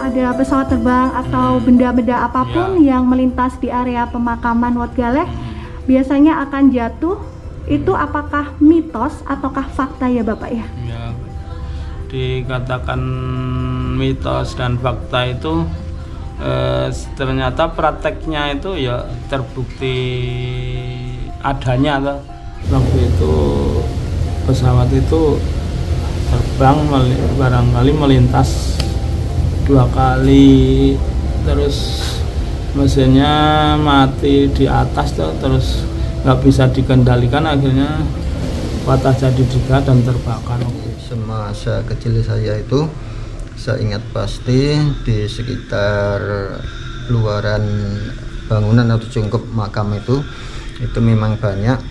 Ada pesawat terbang atau benda-benda apapun yang melintas di area pemakaman Wat Galeh biasanya akan jatuh. Itu apakah mitos ataukah fakta ya Bapak ya? Ya, dikatakan mitos dan fakta itu ternyata prakteknya itu ya terbukti adanya loh. Waktu itu pesawat itu terbang barangkali melintas 2 kali, terus mesinnya mati di atas tuh, terus nggak bisa dikendalikan, akhirnya patah jadi 3 dan terbakar. Semasa kecil saya itu, saya ingat pasti di sekitar luaran bangunan atau cungkup makam itu memang banyak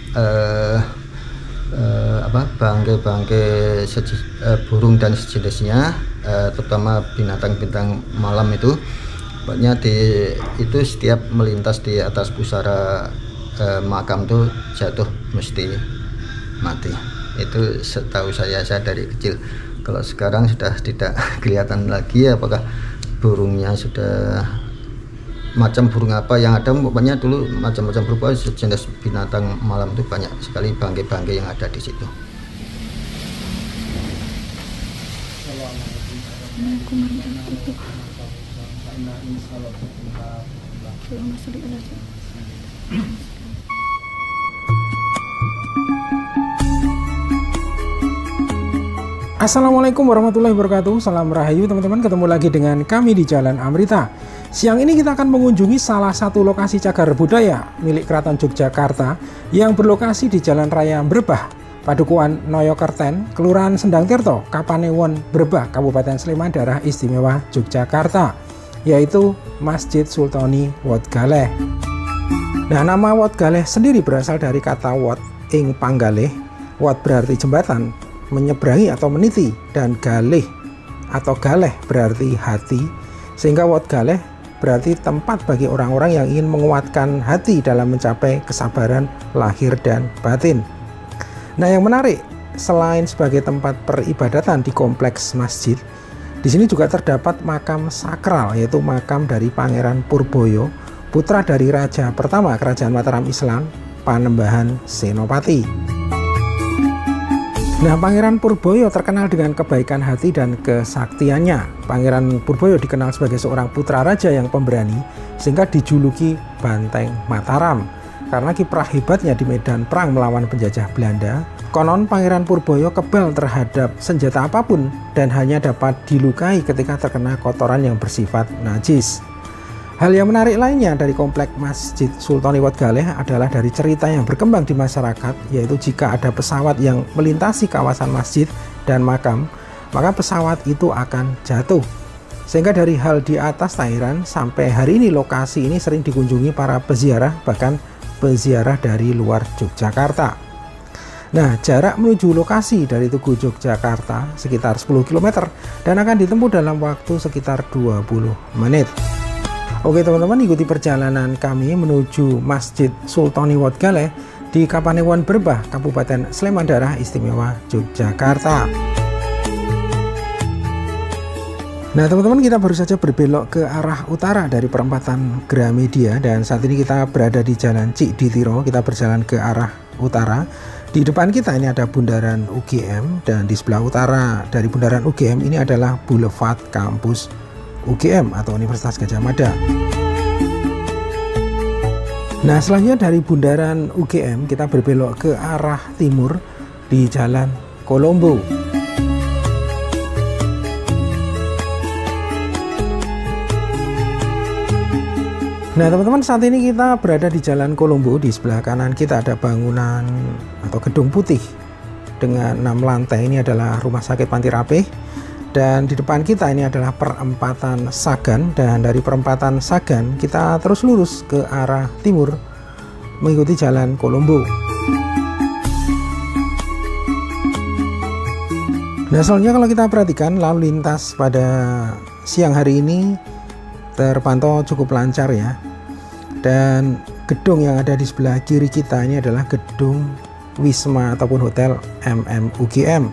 bangkai-bangkai burung dan sejenisnya, terutama binatang-binatang malam itu banyak itu setiap melintas di atas pusara makam tuh jatuh mesti mati. Itu setahu saya dari kecil. Kalau sekarang sudah tidak kelihatan lagi apakah burungnya sudah macam burung apa yang ada, pokoknya dulu macam-macam berupa jenis binatang malam itu banyak sekali bangkai-bangkai yang ada di situ. Assalamualaikum warahmatullahi wabarakatuh. Salam rahayu teman-teman, ketemu lagi dengan kami di Jalan Amrita. Siang ini kita akan mengunjungi salah satu lokasi cagar budaya milik Keraton Yogyakarta yang berlokasi di Jalan Raya Brebah, Padukuhan Noyokerten, Kelurahan Sendang Tirto, Kapanewon, Brebah, Kabupaten Sleman, Daerah Istimewa Yogyakarta, yaitu Masjid Sultani Wat Galeh. Nah, nama Wat Galeh sendiri berasal dari kata Wat ing panggalih. Wat berarti jembatan, menyeberangi atau meniti, dan galih atau galeh berarti hati, sehingga Wat Galeh berarti tempat bagi orang-orang yang ingin menguatkan hati dalam mencapai kesabaran lahir dan batin. Nah, yang menarik, selain sebagai tempat peribadatan di kompleks masjid, di sini juga terdapat makam sakral, yaitu makam dari Pangeran Purboyo, putra dari Raja pertama Kerajaan Mataram Islam, Panembahan Senopati. Nah, Pangeran Purboyo terkenal dengan kebaikan hati dan kesaktiannya. Pangeran Purboyo dikenal sebagai seorang putra raja yang pemberani, sehingga dijuluki Banteng Mataram. Karena kiprah hebatnya di medan perang melawan penjajah Belanda, konon Pangeran Purboyo kebal terhadap senjata apapun dan hanya dapat dilukai ketika terkena kotoran yang bersifat najis. Hal yang menarik lainnya dari komplek Masjid Sultani Wat Galeh adalah dari cerita yang berkembang di masyarakat, yaitu jika ada pesawat yang melintasi kawasan masjid dan makam, maka pesawat itu akan jatuh. Sehingga dari hal di atas tahiran sampai hari ini lokasi ini sering dikunjungi para peziarah, bahkan peziarah dari luar Yogyakarta. Nah, jarak menuju lokasi dari Tugu Yogyakarta sekitar 10 km dan akan ditempuh dalam waktu sekitar 20 menit. Oke teman-teman, ikuti perjalanan kami menuju Masjid Sultani Wat Galeh di Kapanewon Brebah, Kabupaten Sleman, Daerah Istimewa Yogyakarta. Nah teman-teman, kita baru saja berbelok ke arah utara dari perempatan Gramedia dan saat ini kita berada di Jalan Cikditiro. Kita berjalan ke arah utara. Di depan kita ini ada Bundaran UGM dan di sebelah utara dari Bundaran UGM ini adalah Boulevard Kampus UGM atau Universitas Gadjah Mada. Nah, selanjutnya dari Bundaran UGM kita berbelok ke arah timur di Jalan Kolombo. Nah teman-teman, saat ini kita berada di Jalan Kolombo. Di sebelah kanan kita ada bangunan atau gedung putih dengan 6 lantai. Ini adalah Rumah Sakit Panti Rapih. Dan di depan kita ini adalah perempatan Sagan, dan dari perempatan Sagan kita terus lurus ke arah timur mengikuti Jalan Kolombo. Nah, soalnya kalau kita perhatikan lalu lintas pada siang hari ini terpantau cukup lancar ya. Dan gedung yang ada di sebelah kiri kita ini adalah gedung Wisma ataupun Hotel MMUGM.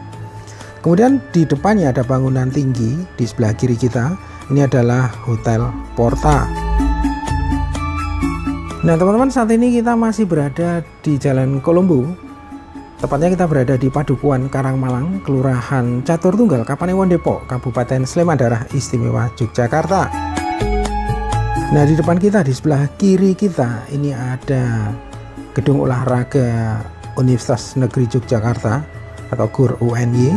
Kemudian di depannya ada bangunan tinggi di sebelah kiri kita. Ini adalah Hotel Porta. Nah, teman-teman, saat ini kita masih berada di Jalan Kolombo. Tepatnya kita berada di Padukuhan Karangmalang, Kelurahan Catur Tunggal, Kapanewon Depok, Kabupaten Sleman, Daerah Istimewa Yogyakarta. Nah, di depan kita, di sebelah kiri kita, ini ada Gedung Olahraga Universitas Negeri Yogyakarta atau GOR UNY.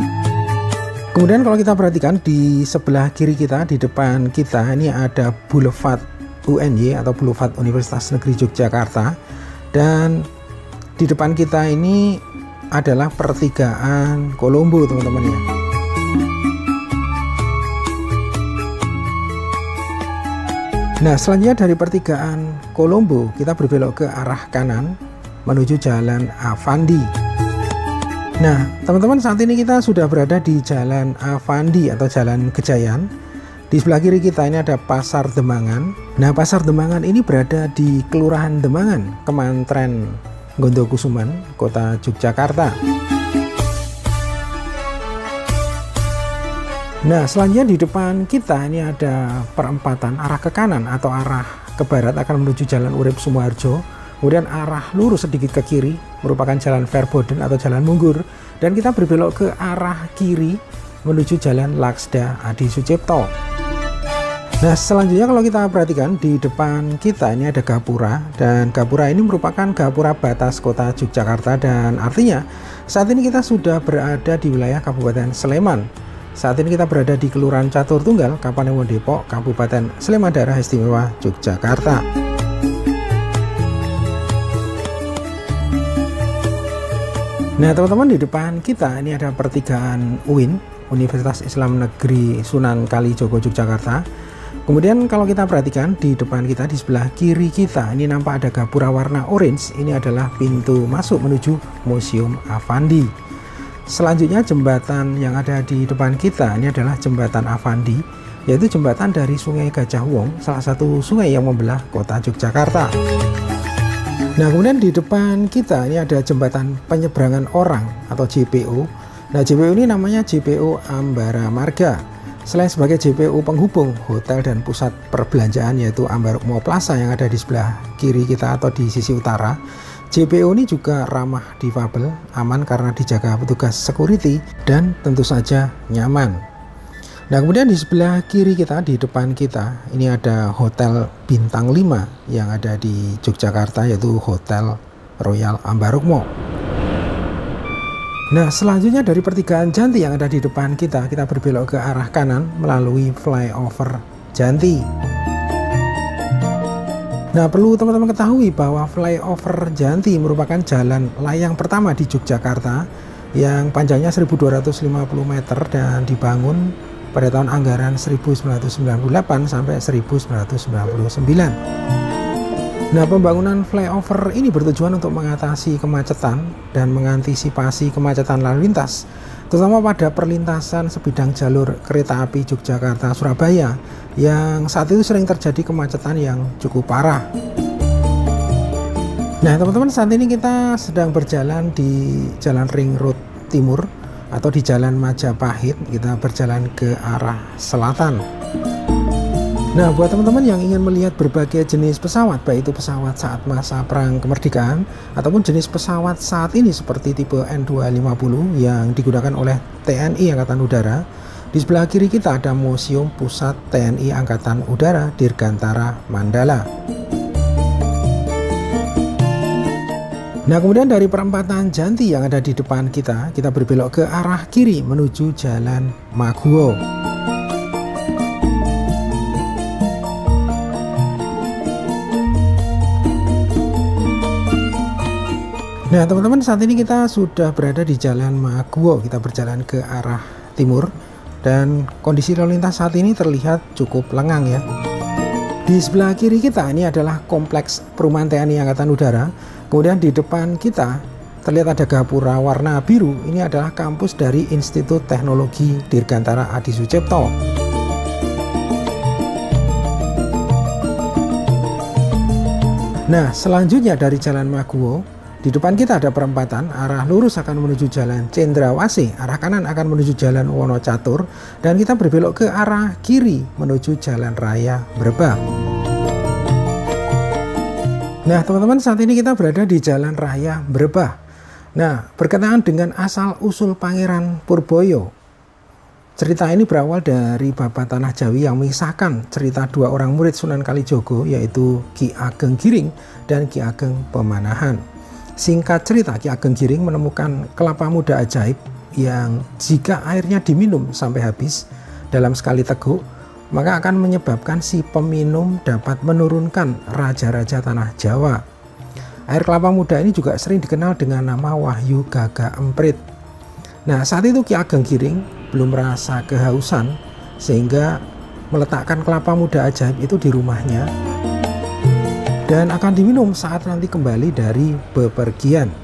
Kemudian kalau kita perhatikan di sebelah kiri kita, di depan kita, ini ada Boulevard UNY atau Boulevard Universitas Negeri Yogyakarta. Dan di depan kita ini adalah pertigaan Kolombo, teman-teman ya. Nah, selanjutnya dari pertigaan Kolombo kita berbelok ke arah kanan menuju Jalan Avandi. Nah, teman-teman, saat ini kita sudah berada di Jalan Avandi atau Jalan Gejayan. Di sebelah kiri kita ini ada Pasar Demangan. Nah, Pasar Demangan ini berada di Kelurahan Demangan, Kemantren Gondokusuman, Kota Yogyakarta. Nah, selanjutnya di depan kita ini ada perempatan arah ke kanan atau arah ke barat akan menuju Jalan Urip Sumoharjo. Kemudian arah lurus sedikit ke kiri merupakan Jalan Verboden atau Jalan Munggur, dan kita berbelok ke arah kiri menuju Jalan Laksda Adi Sucipto. Nah, selanjutnya kalau kita perhatikan di depan kita ini ada Gapura, dan Gapura ini merupakan gapura batas Kota Yogyakarta, dan artinya saat ini kita sudah berada di wilayah Kabupaten Sleman. Saat ini kita berada di Kelurahan Catur Tunggal, Kapanewon Depok, Kabupaten Sleman, Daerah Istimewa Yogyakarta. Nah, teman-teman, di depan kita ini ada pertigaan UIN, Universitas Islam Negeri Sunan Kalijogo Yogyakarta. Kemudian kalau kita perhatikan di depan kita, di sebelah kiri kita ini nampak ada gapura warna orange. Ini adalah pintu masuk menuju Museum Avandi. Selanjutnya jembatan yang ada di depan kita ini adalah Jembatan Avandi, yaitu jembatan dari Sungai Gajah Wong, salah satu sungai yang membelah Kota Yogyakarta. Nah, kemudian di depan kita ini ada Jembatan Penyeberangan Orang atau JPO. Nah, JPO ini namanya JPO Ambara Marga. Selain sebagai JPO penghubung hotel dan pusat perbelanjaan yaitu Ambarukmo Plaza yang ada di sebelah kiri kita atau di sisi utara, JPO ini juga ramah difabel, aman karena dijaga petugas security, dan tentu saja nyaman. Nah, kemudian di sebelah kiri kita, di depan kita, ini ada Hotel Bintang 5 yang ada di Yogyakarta yaitu Hotel Royal Ambarukmo. Nah, selanjutnya dari pertigaan Janti yang ada di depan kita, kita berbelok ke arah kanan melalui flyover Janti. Nah, perlu teman-teman ketahui bahwa flyover Janti merupakan jalan layang pertama di Yogyakarta yang panjangnya 1250 meter dan dibangun pada tahun anggaran 1998 sampai 1999. Nah, pembangunan flyover ini bertujuan untuk mengatasi kemacetan dan mengantisipasi kemacetan lalu lintas, terutama pada perlintasan sebidang jalur kereta api Yogyakarta-Surabaya yang saat itu sering terjadi kemacetan yang cukup parah. Nah, teman-teman, saat ini kita sedang berjalan di Jalan Ring Road Timur atau di Jalan Majapahit. Kita berjalan ke arah selatan. Nah, buat teman-teman yang ingin melihat berbagai jenis pesawat, baik itu pesawat saat masa Perang Kemerdekaan ataupun jenis pesawat saat ini seperti tipe N250 yang digunakan oleh TNI Angkatan Udara, di sebelah kiri kita ada Museum Pusat TNI Angkatan Udara Dirgantara Mandala. Nah, kemudian dari perempatan Janti yang ada di depan kita, kita berbelok ke arah kiri menuju Jalan Maguwo. Nah, teman-teman, saat ini kita sudah berada di Jalan Maguwo. Kita berjalan ke arah timur dan kondisi lalu lintas saat ini terlihat cukup lengang ya. Di sebelah kiri kita ini adalah kompleks perumahan TNI Angkatan Udara. Kemudian di depan kita terlihat ada gapura warna biru. Ini adalah kampus dari Institut Teknologi Dirgantara Adi Sucipto. Nah, selanjutnya dari Jalan Maguwo, di depan kita ada perempatan, arah lurus akan menuju Jalan Cendrawasih, arah kanan akan menuju Jalan Wonocatur, dan kita berbelok ke arah kiri menuju Jalan Raya Brebah. Nah, teman-teman, saat ini kita berada di Jalan Raya Brebah. Nah, berkenaan dengan asal-usul Pangeran Purboyo. Cerita ini berawal dari Babat Tanah Jawi yang mengisahkan cerita dua orang murid Sunan Kalijogo, yaitu Ki Ageng Giring dan Ki Ageng Pemanahan. Singkat cerita, Ki Ageng Giring menemukan kelapa muda ajaib yang jika airnya diminum sampai habis dalam sekali teguk, maka akan menyebabkan si peminum dapat menurunkan raja-raja tanah Jawa. Air kelapa muda ini juga sering dikenal dengan nama Wahyu Gaga Emprit. Nah, saat itu Ki Ageng Giring belum merasa kehausan sehingga meletakkan kelapa muda ajaib itu di rumahnya dan akan diminum saat nanti kembali dari bepergian.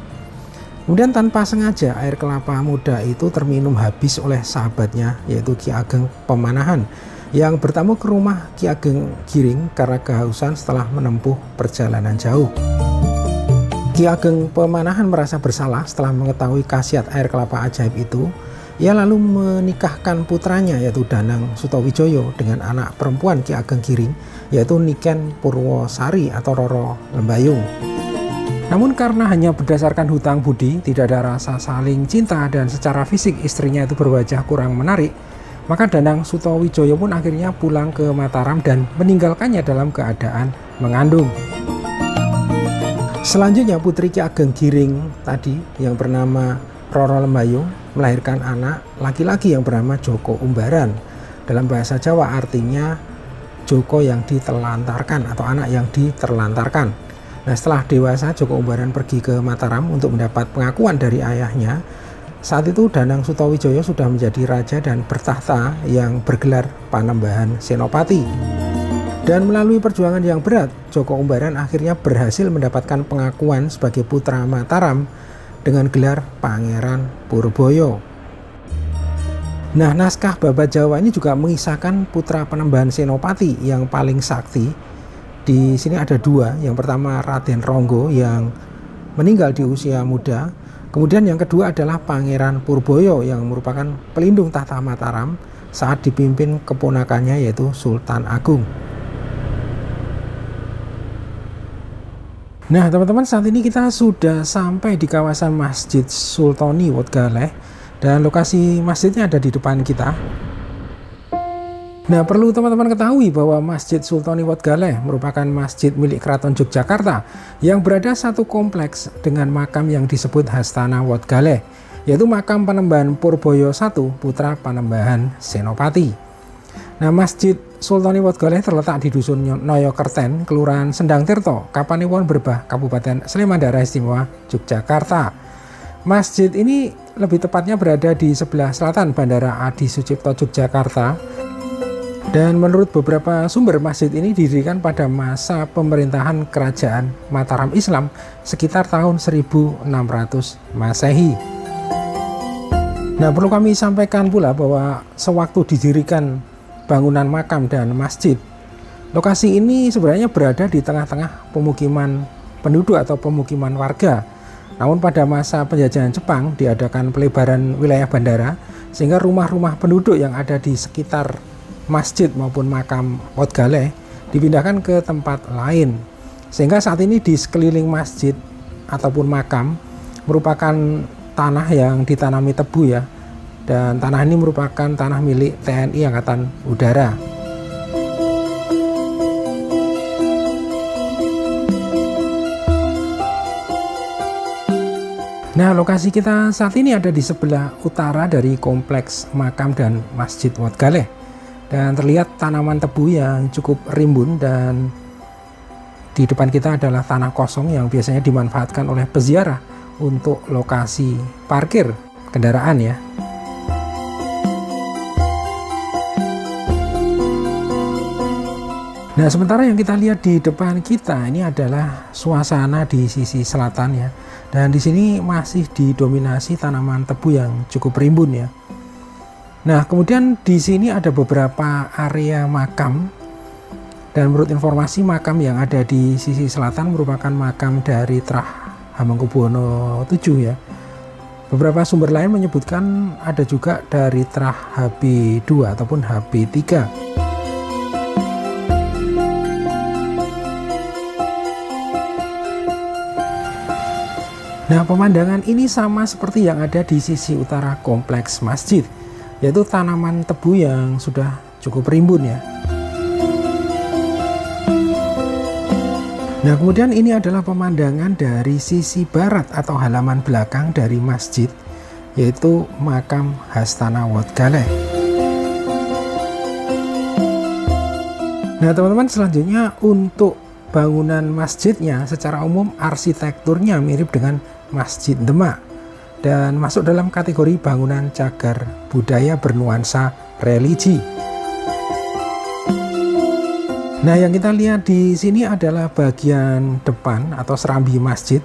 Kemudian tanpa sengaja air kelapa muda itu terminum habis oleh sahabatnya, yaitu Ki Ageng Pemanahan, yang bertamu ke rumah Ki Ageng Giring karena kehausan setelah menempuh perjalanan jauh. Ki Ageng Pemanahan merasa bersalah setelah mengetahui khasiat air kelapa ajaib itu. Ia lalu menikahkan putranya, yaitu Danang Sutawijoyo, dengan anak perempuan Ki Ageng Giring, yaitu Niken Purwosari atau Roro Lembayung. Namun karena hanya berdasarkan hutang budi, tidak ada rasa saling cinta, dan secara fisik istrinya itu berwajah kurang menarik, maka Danang Sutawijoyo pun akhirnya pulang ke Mataram dan meninggalkannya dalam keadaan mengandung. Selanjutnya putri Ki Ageng Giring tadi yang bernama Roro Lembayung melahirkan anak laki-laki yang bernama Joko Umbaran. Dalam bahasa Jawa artinya Joko yang ditelantarkan atau anak yang diterlantarkan. Nah, setelah dewasa Joko Umbaran pergi ke Mataram untuk mendapat pengakuan dari ayahnya. Saat itu Danang Sutawijoyo sudah menjadi raja dan bertahta yang bergelar Panembahan Senopati. Dan melalui perjuangan yang berat, Joko Umbaran akhirnya berhasil mendapatkan pengakuan sebagai putra Mataram dengan gelar Pangeran Purboyo. Nah, naskah Babat Jawa ini juga mengisahkan putra Panembahan Senopati yang paling sakti. Di sini ada dua. Yang pertama Raden Ronggo yang meninggal di usia muda. Kemudian yang kedua adalah Pangeran Purboyo yang merupakan pelindung tahta Mataram saat dipimpin keponakannya, yaitu Sultan Agung. Nah, teman-teman, saat ini kita sudah sampai di kawasan Masjid Sultoni Wat Galeh dan lokasi masjidnya ada di depan kita. Nah, perlu teman-teman ketahui bahwa Masjid Sultoni Wat Galeh merupakan masjid milik Keraton Yogyakarta yang berada satu kompleks dengan makam yang disebut Hastana Wat Galeh, yaitu makam Panembahan Purboyo I, putra Panembahan Senopati. Nah, Masjid Sultoni Wat Galeh terletak di Dusun Noyokerten, Kelurahan Sendang Tirto, Kapanewon Brebah, Kabupaten Sleman Daerah Istimewa Yogyakarta. Masjid ini lebih tepatnya berada di sebelah selatan Bandara Adi Sucipto Yogyakarta. Dan menurut beberapa sumber, masjid ini didirikan pada masa pemerintahan Kerajaan Mataram Islam sekitar tahun 1600 Masehi. Nah, perlu kami sampaikan pula bahwa sewaktu didirikan bangunan makam dan masjid, lokasi ini sebenarnya berada di tengah-tengah pemukiman penduduk atau pemukiman warga. Namun pada masa penjajahan Jepang diadakan pelebaran wilayah bandara sehingga rumah-rumah penduduk yang ada di sekitar masjid maupun makam Wat Galeh dipindahkan ke tempat lain. Sehingga saat ini di sekeliling masjid ataupun makam merupakan tanah yang ditanami tebu ya. Dan tanah ini merupakan tanah milik TNI Angkatan Udara. Nah, lokasi kita saat ini ada di sebelah utara dari kompleks makam dan Masjid Wat Galeh. Dan terlihat tanaman tebu yang cukup rimbun, dan di depan kita adalah tanah kosong yang biasanya dimanfaatkan oleh peziarah untuk lokasi parkir kendaraan ya. Nah, sementara yang kita lihat di depan kita ini adalah suasana di sisi selatan ya. Dan di sini masih didominasi tanaman tebu yang cukup rimbun ya. Nah, kemudian di sini ada beberapa area makam. Dan menurut informasi, makam yang ada di sisi selatan merupakan makam dari Trah Hamengkubuwono VII ya. Beberapa sumber lain menyebutkan ada juga dari Trah HB2 ataupun HB3. Nah, pemandangan ini sama seperti yang ada di sisi utara kompleks masjid, yaitu tanaman tebu yang sudah cukup rimbun ya. Nah, kemudian ini adalah pemandangan dari sisi barat atau halaman belakang dari masjid, yaitu makam Hastana Wat Galeh. Nah, teman-teman, selanjutnya untuk bangunan masjidnya secara umum arsitekturnya mirip dengan Masjid Demak dan masuk dalam kategori bangunan cagar budaya bernuansa religi. Nah, yang kita lihat di sini adalah bagian depan atau serambi masjid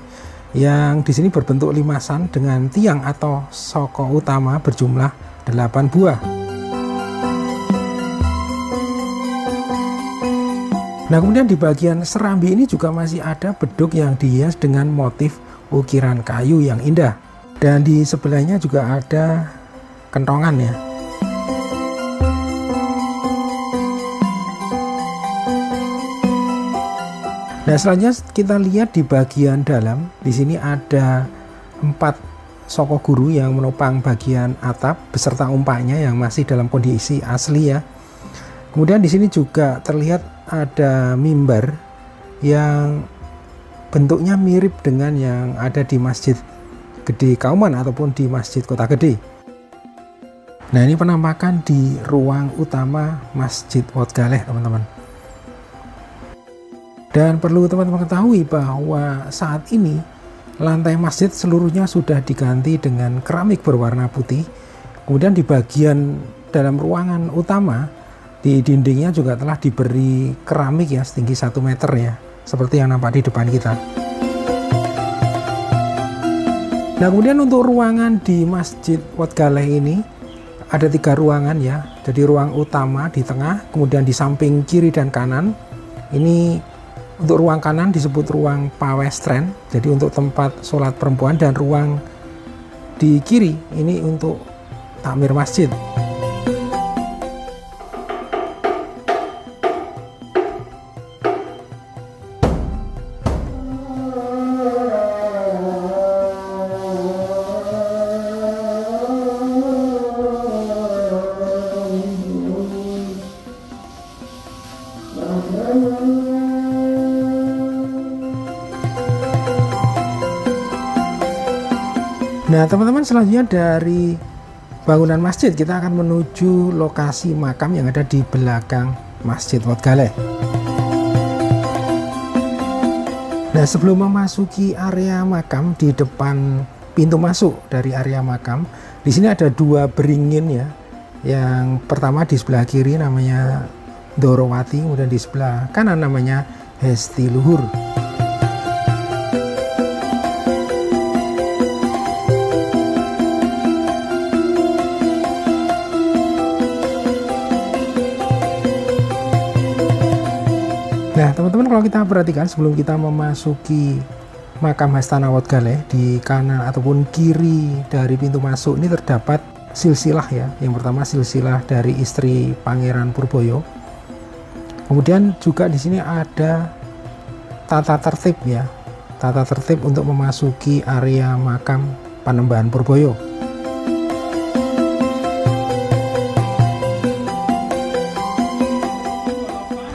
yang di sini berbentuk limasan dengan tiang atau soko utama berjumlah 8 buah. Nah, kemudian di bagian serambi ini juga masih ada beduk yang dihias dengan motif ukiran kayu yang indah. Dan di sebelahnya juga ada kentongan ya. Nah, selanjutnya kita lihat di bagian dalam. Di sini ada 4 soko guru yang menopang bagian atap beserta umpaknya yang masih dalam kondisi asli ya. Kemudian di sini juga terlihat ada mimbar yang bentuknya mirip dengan yang ada di Masjid Gede Kauman ataupun di Masjid Kota Gede. Nah, ini penampakan di ruang utama Masjid Wat Galeh, teman-teman. Dan perlu teman-teman ketahui bahwa saat ini lantai masjid seluruhnya sudah diganti dengan keramik berwarna putih. Kemudian di bagian dalam ruangan utama di dindingnya juga telah diberi keramik ya setinggi 1 meter ya, seperti yang nampak di depan kita. Nah, kemudian untuk ruangan di Masjid Wat Galeh ini ada 3 ruangan ya. Jadi ruang utama di tengah, kemudian di samping kiri dan kanan ini. Untuk ruang kanan disebut ruang pawestren, jadi untuk tempat sholat perempuan, dan ruang di kiri ini untuk takmir masjid. Nah, teman-teman, selanjutnya dari bangunan masjid kita akan menuju lokasi makam yang ada di belakang Masjid Wat Galeh. Nah, sebelum memasuki area makam, di depan pintu masuk dari area makam, di sini ada 2 beringin ya. Yang pertama di sebelah kiri namanya Dorowati, kemudian di sebelah kanan namanya Hesti Luhur. Nah, teman-teman, kalau kita perhatikan sebelum kita memasuki makam Hastana Wat Galeh, di kanan ataupun kiri dari pintu masuk ini terdapat silsilah ya. Yang pertama silsilah dari istri Pangeran Purboyo. Kemudian juga di sini ada tata tertib ya. Tata tertib untuk memasuki area makam Panembahan Purboyo.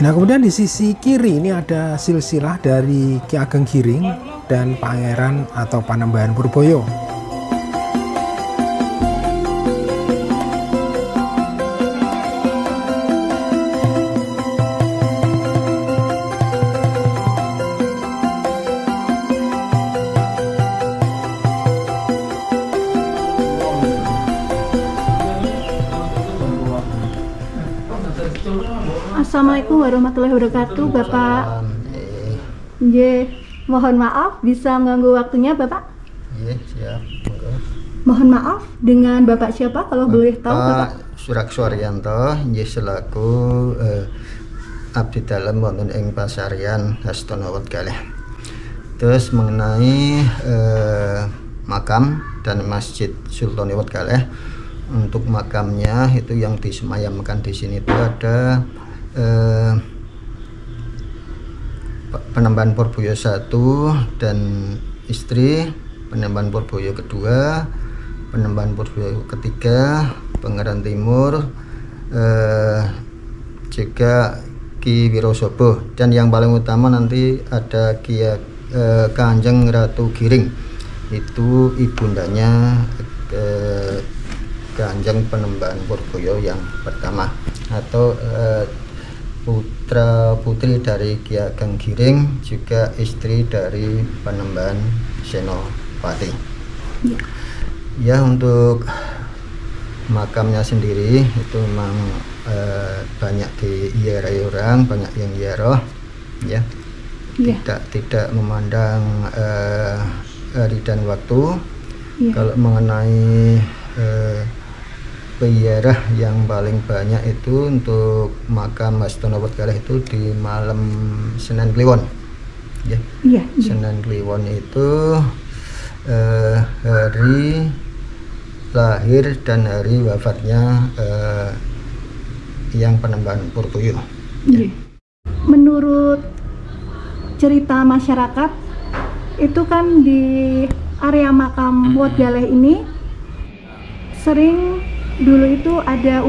Nah, kemudian di sisi kiri ini ada silsilah dari Ki Ageng Giring dan Pangeran atau Panembahan Purboyo. Assalamualaikum warahmatullahi wabarakatuh, Bapak. Mohon maaf bisa mengganggu waktunya, Bapak. Siap. Mohon maaf, dengan Bapak siapa kalau boleh tahu, Bapak? Surakswaryanto, selaku abdi dalem wonten ing Pasarian Hastana Wetgaleh. Terus mengenai makam dan Masjid Sultan Wetgaleh, untuk makamnya itu yang disemayamkan di sini itu ada Penembahan Purboyo I dan istri, Penembahan Purboyo II, Penembahan Purboyo III, Pangeran Timur, juga Ki Wirosobo, dan yang paling utama nanti ada Kanjeng Ratu Giring, itu ibundanya Kanjeng Penembahan Purboyo yang pertama, atau putra putri dari Ki Ageng Giring, juga istri dari Penembahan Senopati. Ya, untuk makamnya sendiri itu memang banyak diiarai orang, banyak yang ziarah, ya. Tidak memandang hari dan waktu. Kalau mengenai peziarah yang paling banyak itu untuk makam Hastana Wetgaleh itu di malam Senin Kliwon, ya. Senin Kliwon itu hari lahir dan hari wafatnya yang Penembahan Purboyo. Menurut cerita masyarakat itu kan di area makam Wetgaleh ini sering dulu itu ada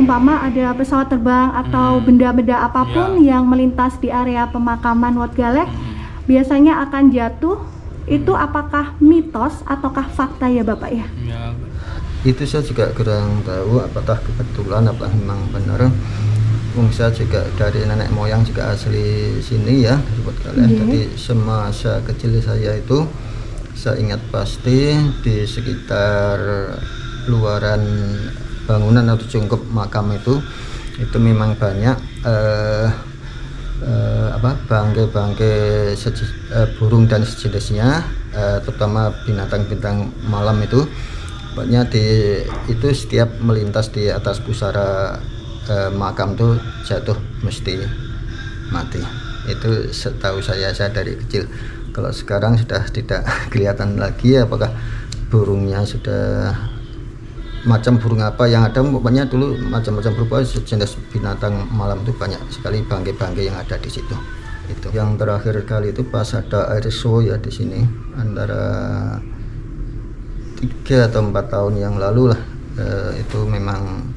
pesawat terbang atau benda-benda apapun yang melintas di area pemakaman Wetgaleh biasanya akan jatuh. Itu apakah mitos ataukah fakta ya, Bapak, ya? Itu saya juga kurang tahu apakah kebetulan apa memang benar. Saya juga dari nenek moyang juga asli sini ya, dari Wetgaleh. Jadi semasa kecil saya itu saya ingat pasti di sekitar luaran bangunan atau cungkup makam itu memang banyak bangkai burung dan sejenisnya, terutama binatang-binatang malam itu. Pokoknya itu setiap melintas di atas pusara makam tuh jatuh mesti mati. Itu setahu saya dari kecil. Kalau sekarang sudah tidak kelihatan lagi apakah burungnya sudah macam burung apa yang ada. Pokoknya dulu macam-macam berupa jenis binatang malam itu banyak sekali bangkai-bangkai yang ada di situ. Itu yang terakhir kali itu pas ada air show ya di sini antara 3 atau 4 tahun yang lalu lah. Itu memang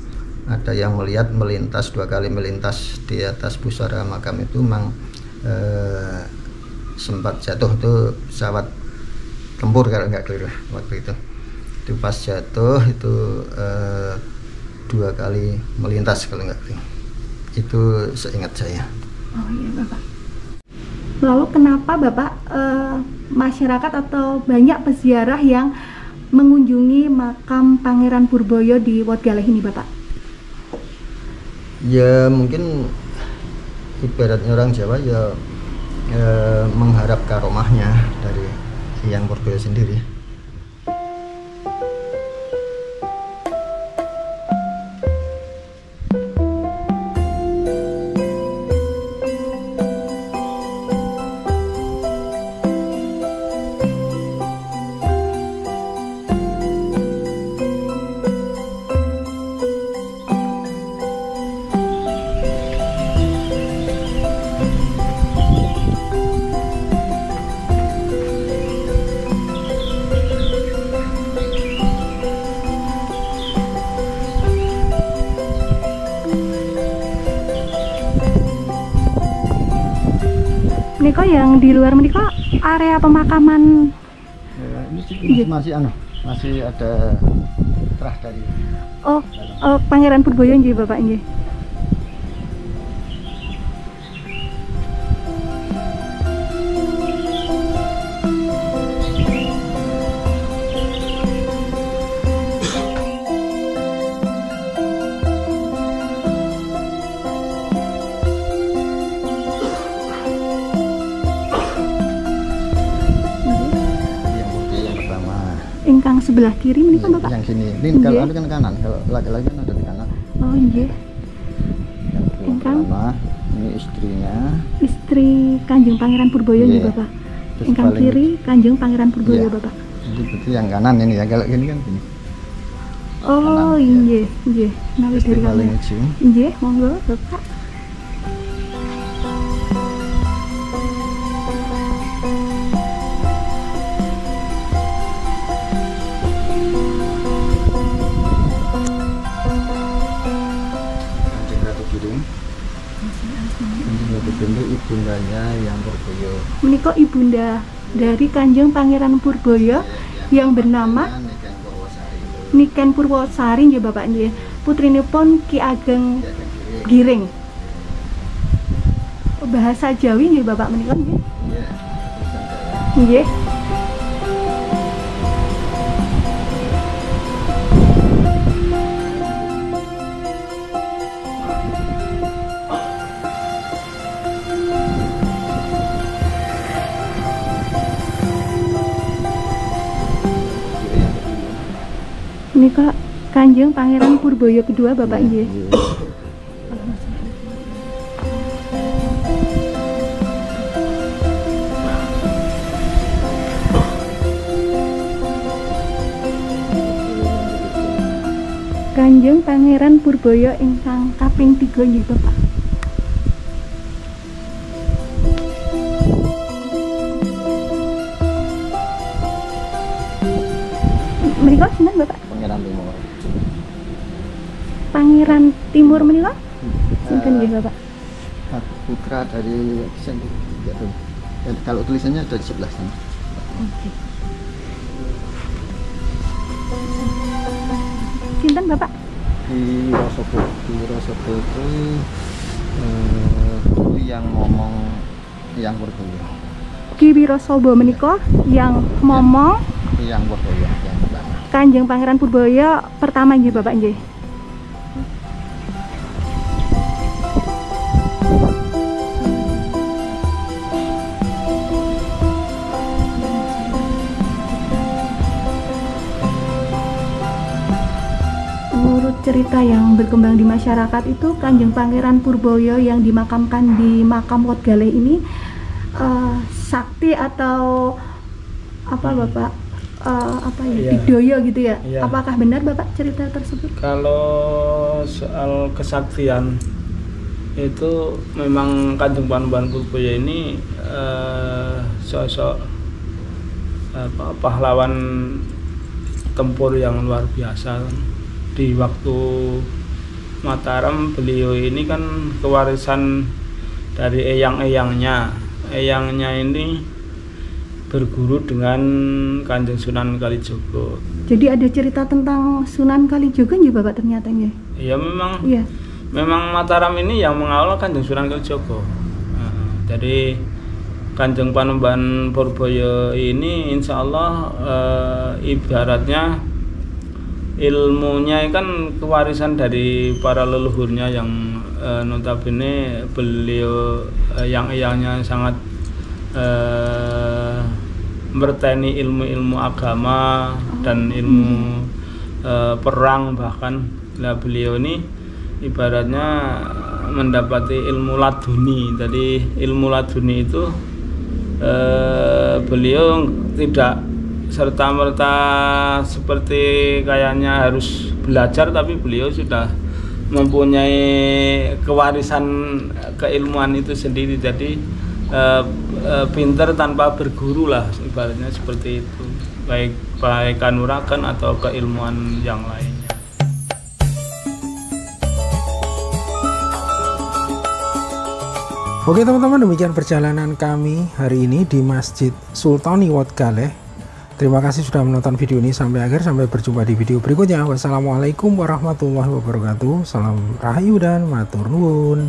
ada yang melihat melintas 2 kali melintas di atas pusara makam itu, memang sempat jatuh tuh pesawat tempur kalau nggak keliru waktu itu. Itu pas jatuh itu 2 kali melintas kalau nggak keliru. Itu seingat saya. Oh iya, Bapak. Lalu kenapa Bapak masyarakat atau banyak peziarah yang mengunjungi makam Pangeran Purboyo di Wetgaleh ini, Bapak? Ya mungkin ibaratnya orang Jawa ya mengharap karomahnya dari Hyang Purboyo sendiri. Niko yang di luar Niko area pemakaman. Ini masih ada terah dari. Oh, Pangeran Purboyo nggih Bapak nggih. sebelah kiri ini kan Bapak? Yang sini. Ini kalau ada kan kanan, kalau laki-laki kan ada di kanan. Oh nggih. Yang Ingkang pertama, ini istrinya. Istri Kanjeng Pangeran Purboyo nggih Iya. Bapak. Terus Ingkang paling- kiri Kanjeng Pangeran Purboyo Iya. Bapak. Jadi berarti yang kanan ini ya, kalau gini kan gini. Oh Kanan, nggih, nggih. Nawi Istri dari paling kanan. ujung. Nggih, monggo Bapak. Kanjeng Ratu Giring. Kanjeng Ratu Giring ibundanya yang Purboyo. Menika ibunda dari Kanjeng Pangeran Purboyo yang bernama Niken Purwosari. Niken Purwosari nggih Bapak nggih. Putrinipun Ki Ageng Giring. Bahasa Jawi nggih Bapak menika nggih. Iya. Tulisan Jawa. Nggih. Menika Kanjeng Pangeran Purboyo kedua Bapak nggih. Iya. Kanjeng Pangeran Purboyo ingkang kaping 3 nggih Bapak. Menika sinten Bapak? Pangeran Timur. Pangeran Timur menika? Sinten nggih Bapak? Putra dari Sentu. Kalau tulisannya ada di sebelah sana. Oke. Sinten Bapak? Di Rosobo. Di Rosobo itu yang ngomong yang Purboyo. Ki Wirosobo menika yang momong Yang Purboyo yang pertama. Kanjeng Pangeran Purboyo pertama nggih Bapak nggih. Menurut cerita yang berkembang di masyarakat itu Kanjeng Pangeran Purboyo yang dimakamkan di makam Wat Galeh ini sakti atau apa Bapak? Apa ya? Iya. Digdoyo gitu ya? Iya. Apakah benar Bapak cerita tersebut? Kalau soal kesaktian itu memang Kanjeng Pangeran Purboyo ini sosok pahlawan tempur yang luar biasa. Di waktu Mataram beliau ini kan kewarisan dari eyang-eyangnya. Eyangnya ini berguru dengan Kanjeng Sunan Kalijogo. Jadi ada cerita tentang Sunan Kalijogo nggih Bapak ternyata nggih. Ya memang Iya. memang Mataram ini yang mengawal Kanjeng Sunan Kalijogo. Jadi Kanjeng Panembahan Purboyo ini insya Allah ibaratnya ilmunya kan kewarisan dari para leluhurnya yang notabene beliau yang sangat bertani ilmu-ilmu agama dan ilmu perang bahkan. Nah, beliau ini ibaratnya mendapati ilmu laduni. Jadi ilmu laduni itu beliau tidak serta-merta seperti kayaknya harus belajar, tapi beliau sudah mempunyai kewarisan keilmuan itu sendiri. Jadi pinter tanpa berguru lah ibaratnya seperti itu, baik kanuragan atau keilmuan yang lainnya. Oke teman-teman, demikian perjalanan kami hari ini di Masjid Sultani Wat Galeh. Terima kasih sudah menonton video ini sampai akhir. Sampai berjumpa di video berikutnya. Wassalamualaikum warahmatullahi wabarakatuh. Salam rahayu dan matur nuwun.